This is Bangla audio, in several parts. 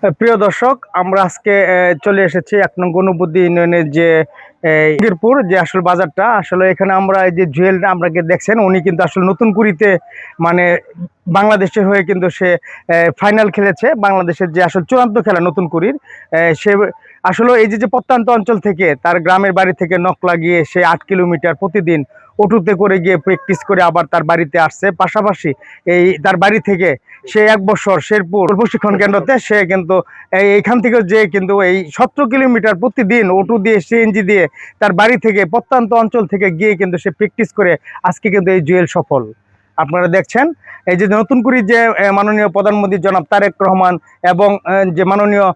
প্রিয় দর্শক, আমরা আজকে চলে এসেছি ১ নং গণপতি ইউনিয়নের যে মিরপুর যে আসলে বাজারটা। আসলে এখানে আমরা এই যে জুয়েলটা আপনাকে দেখছেন, উনি কিন্তু আসলে নতুন কুড়িতে মানে বাংলাদেশের হয়ে কিন্তু সে ফাইনাল খেলেছে। বাংলাদেশের যে আসলে চূড়ান্ত খেলা নতুন কুড়ির, সে আসলে এই যে প্রত্যন্ত অঞ্চল থেকে তার গ্রামের বাড়ি থেকে নক লাগিয়ে সে ৮ কিলোমিটার প্রতিদিন অটোতে করে গিয়ে প্র্যাকটিস করে আবার তার বাড়িতে আসছে। পাশাপাশি এই তার বাড়ি থেকে সে ১ বছর শেরপুর প্রশিক্ষণ কেন্দ্রতে সে কিন্তু এইখান থেকে যে কিন্তু এই ১৭ কিলোমিটার প্রতিদিন অটো দিয়ে সিএনজি দিয়ে তার বাড়ি থেকে প্রত্যন্ত অঞ্চল থেকে গিয়ে কিন্তু সে প্র্যাকটিস করে আজকে কিন্তু এই জুয়েল সফল। আপনারা দেখছেন এই যে নতুন করে যে মাননীয় প্রধানমন্ত্রী জনাব তারেক রহমান এবং যে মাননীয়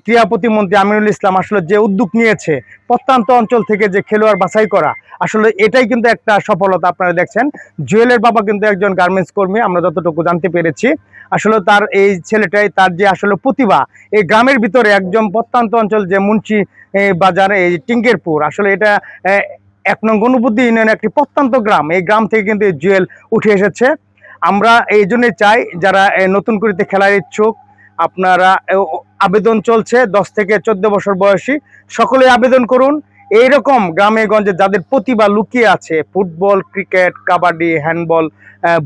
ক্রীড়া প্রতিমন্ত্রী আমিনুল ইসলাম আসলে যে উদ্যোগ নিয়েছে প্রত্যন্ত অঞ্চল থেকে যে খেলোয়াড় বাছাই করা, আসলে এটাই কিন্তু একটা সফলতা। আপনারা দেখছেন জুয়েলের বাবা কিন্তু একজন গার্মেন্টস কর্মী, আমরা যতটুকু জানতে পেরেছি। আসলে তার এই ছেলেটাই তার যে আসলে প্রতিভা, এই গ্রামের ভিতরে একজন প্রত্যন্ত অঞ্চল যে মুন্সি বাজার এই টিঙ্কেরপুর, আসলে এটা ১ নং গণপতি ইউনিয়ন একটি প্রত্যন্ত গ্রাম। এই গ্রাম থেকে কিন্তু এই জুয়েল উঠে এসেছে। আমরা এই জন্যই চাই যারা নতুন করিতে খেলার ইচ্ছুক, আপনারা আবেদন চলছে ১০ থেকে ১৪ বছর বয়সী সকলে আবেদন করুন। এইরকম গ্রামে গঞ্জে যাদের প্রতিভা লুকিয়ে আছে, football, cricket, kabaddi, handball,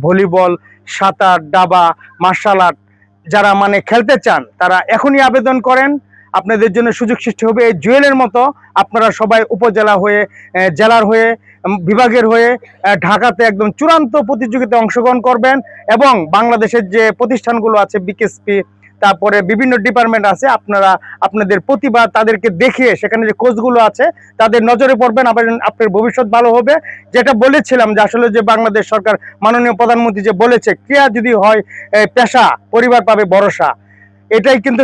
volleyball, সাঁতার, দাবা, মার্শাল আর্ট, যারা মানে খেলতে চান তারা এখনই আবেদন করেন। আপনাদের জন্য সুযোগ সৃষ্টি হবে। এই জুয়েলের মতো আপনারা সবাই উপজেলা হয়ে, জেলার হয়ে, বিভাগের হয়ে ঢাকাতে একদম চূড়ান্ত প্রতিযোগিতায় অংশগ্রহণ করবেন এবং বাংলাদেশের যে প্রতিষ্ঠানগুলো আছে বিকেএসপি, তারপরে বিভিন্ন ডিপার্টমেন্ট আছে, আপনারা আপনাদের প্রতিভা তাদেরকে দেখিয়ে সেখানে যে কোচগুলো আছে তাদের নজরে পড়বেন, আপনার ভবিষ্যৎ ভালো হবে। যেটা বলেছিলাম যে আসলে যে বাংলাদেশ সরকার মাননীয় প্রধানমন্ত্রী যে বলেছে ক্রীড়া যদি হয় পেশা, পরিবার পাবে ভরসা, এটাই কিন্তু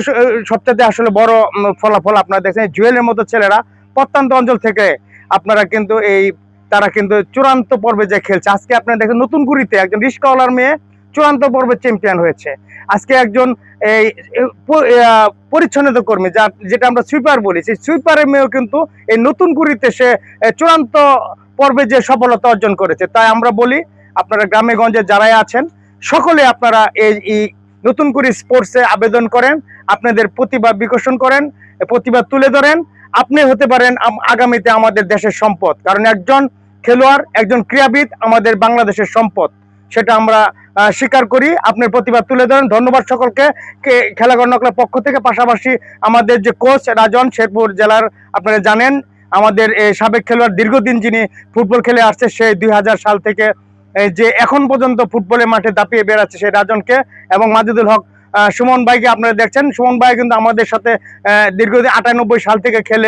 সবচেয়ে আসলে বড় ফলাফল। আপনারা দেখছেন জুয়েলের মতো ছেলেরা প্রত্যন্ত অঞ্চল থেকে আপনারা কিন্তু তারা কিন্তু চূড়ান্ত পর্বে যে খেলছে। আজকে আপনারা দেখেন নতুন কুড়িতে একজন রিস্কাওয়ালার মেয়ে চূড়ান্ত পর্বে চ্যাম্পিয়ন হয়েছে। আজকে একজন এই পরিচ্ছন্নতা কর্মী, যেটা আমরা সুইপার বলি, সেই সুইপারের মেয়েও কিন্তু এই নতুন কুড়িতে সে চূড়ান্ত পর্বে যে সফলতা অর্জন করেছে। তাই আমরা বলি আপনারা গ্রামে গঞ্জে যারাই আছেন সকলে আপনারা এই নতুন করে স্পোর্টসে আবেদন করেন, আপনাদের প্রতিভা বিকশন করেন, প্রতিভা তুলে ধরেন। আপনি হতে পারেন আগামীতে আমাদের দেশের সম্পদ, কারণ একজন খেলোয়াড়, একজন ক্রীড়াবিদ আমাদের বাংলাদেশের সম্পদ, সেটা আমরা স্বীকার করি। আপনার প্রতিভা তুলে ধরেন। ধন্যবাদ সকলকে খেলাগণকলার পক্ষ থেকে। পাশাপাশি আমাদের যে কোচ রাজন, শেরপুর জেলার আপনারা জানেন আমাদের সাবেক খেলোয়াড়, দীর্ঘদিন যিনি ফুটবল খেলে আসছে, সে ২০০০ সাল থেকে যে এখন পর্যন্ত ফুটবলের মাঠে দাপিয়ে বেড়াচ্ছে, সেই রাজনকে এবং মাজেদুল হক সুমন ভাইকে আপনারা দেখছেন। সুমন ভাই কিন্তু আমাদের সাথে দীর্ঘদিন ৯৮ সাল থেকে খেলে